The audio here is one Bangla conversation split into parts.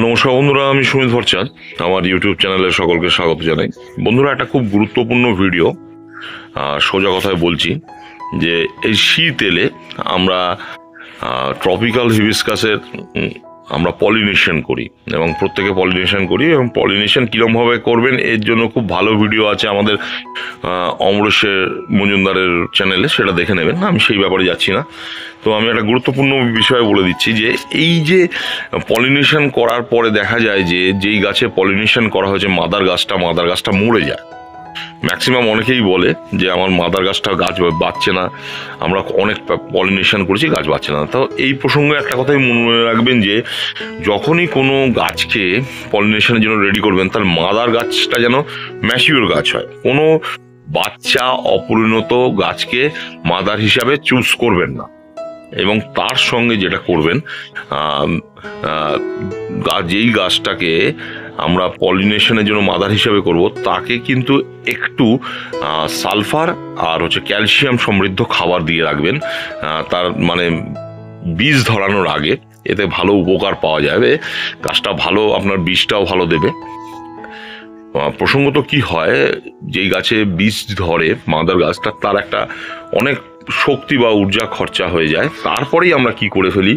নমস্কার বন্ধুরা, আমি সুমিত ভট্টাচার্য। আমার ইউটিউব চ্যানেলে সকলকে স্বাগত জানাই। বন্ধুরা, একটা খুব গুরুত্বপূর্ণ ভিডিও, সোজা কথায় বলছি যে এই শীত এলে আমরা ট্রপিক্যাল হিবিস্কাসের আমরা পলিনেশন করি এবং প্রত্যেকে পলিনেশন করি, এবং পলিনেশন কীরকমভাবে করবেন এর জন্য খুব ভালো ভিডিও আছে আমাদের অমরেশের মজুমদারের চ্যানেলে, সেটা দেখে নেবেন। আমি সেই ব্যাপারে যাচ্ছি না। তো আমি একটা গুরুত্বপূর্ণ বিষয় বলে দিচ্ছি যে এই যে পলিনেশন করার পরে দেখা যায় যে যেই গাছে পলিনেশন করা হয়েছে মাদার গাছটা মরে যায়। ম্যাক্সিমাম অনেকেই বলে যে আমার মাদার গাছটা গাছ বাঁচছে না, আমরা অনেক পলিনেশন করেছি, গাছ বাঁচছে না। তো এই প্রসঙ্গে একটা কথাই মনে রাখবেন যে যখনই কোনো গাছকে পলিনেশনের জন্য রেডি করবেন, তার মাদার গাছটা যেন ম্যাচিওর গাছ হয়। কোনো বাচ্চা অপরিণত গাছকে মাদার হিসাবে চুজ করবেন না। এবং তার সঙ্গে যেটা করবেন, যেই গাছটাকে আমরা পলিনেশনের জন্য মাদার হিসাবে করব, তাকে কিন্তু একটু সালফার আর ক্যালসিয়াম সমৃদ্ধ খাবার দিয়ে রাখবেন, তার মানে বীজ ধরানোর আগে। এতে ভালো উপকার পাওয়া যাবে, গাছটা ভালো, আপনার বীজটাও ভালো দেবে। প্রসঙ্গত কি হয়, যেই গাছে বীজ ধরে মাদার গাছটা, তার একটা অনেক শক্তি বা ঊর্জা খরচা হয়ে যায়। তারপরেই আমরা কি করে ফেলি,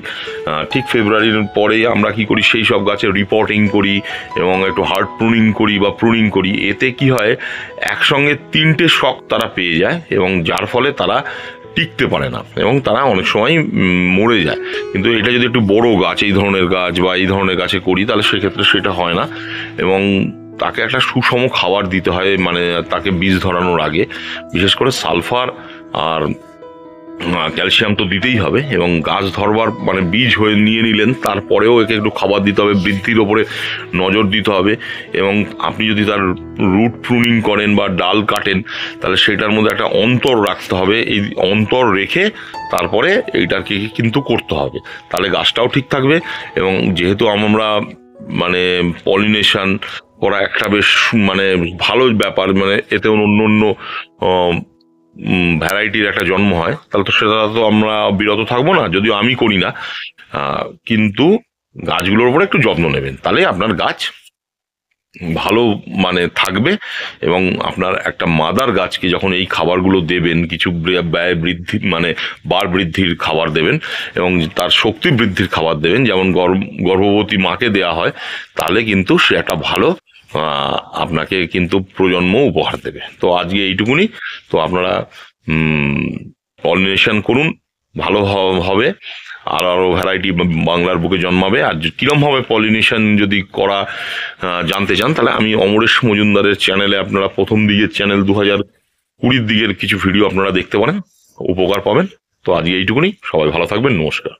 ঠিক ফেব্রুয়ারির পরেই আমরা কি করি, সেই সব গাছে রিপোর্টিং করি এবং একটু হার্ড প্রুনিং করি। এতে কি হয়, একসঙ্গে তিনটে শক তারা পেয়ে যায় এবং যার ফলে তারা টিকতে পারে না এবং তারা অনেক সময় মরে যায়। কিন্তু এটা যদি একটু বড় গাছ, এই ধরনের গাছ বা এই ধরনের গাছে করি, তাহলে সেক্ষেত্রে সেটা হয় না এবং তাকে একটা সুষম খাবার দিতে হয়, মানে তাকে বীজ ধরানোর আগে বিশেষ করে সালফার আর ক্যালসিয়াম তো দিতেই হবে। এবং গাছ ধরবার মানে বীজ হয়ে নিয়ে নিলেন, তারপরেও একে একটু খাবার দিতে হবে, বৃদ্ধির ওপরে নজর দিতে হবে। এবং আপনি যদি তার রুট প্রুনিং করেন বা ডাল কাটেন, তাহলে সেটার মধ্যে একটা অন্তর রাখতে হবে। এই অন্তর রেখে তারপরে এইটাকে কিন্তু করতে হবে, তাহলে গাছটাও ঠিক থাকবে। এবং যেহেতু আমরা মানে পলিনেশন করা একটা বেশ মানে ভালো ব্যাপার, মানে এতে অন্য ভ্যারাইটির একটা জন্ম হয়, তাহলে তো সেটা তো আমরা বিরত থাকবো না। যদিও আমি করি না, কিন্তু গাছগুলোর উপরে একটু যত্ন নেবেন, তাহলে আপনার গাছ ভালো মানে থাকবে। এবং আপনার একটা মাদার গাছকে যখন এই খাবারগুলো দেবেন, কিছু ব্যয় বৃদ্ধি মানে বার বৃদ্ধির খাবার দেবেন এবং তার শক্তি বৃদ্ধির খাবার দেবেন, যেমন গর্ভবতী মাকে দেয়া হয়, তাহলে কিন্তু সে একটা ভালো আপনাকে কিন্তু প্রজন্ম উপহার দেবে। তো আজকে এইটুকুনি। তো আপনারা পলিনেশন করুন, ভালো হবে, আরও ভ্যারাইটি বাংলার বুকে জন্মাবে। আর কীরমভাবে পলিনেশন যদি করা জানতে চান, তাহলে আমি অমরেশ মজুমদারের চ্যানেলে, আপনারা প্রথম দিকের চ্যানেল 2020 দিকের কিছু ভিডিও আপনারা দেখতে পারেন, উপকার পাবেন। তো আজকে এইটুকুনি, সবাই ভালো থাকবেন, নমস্কার।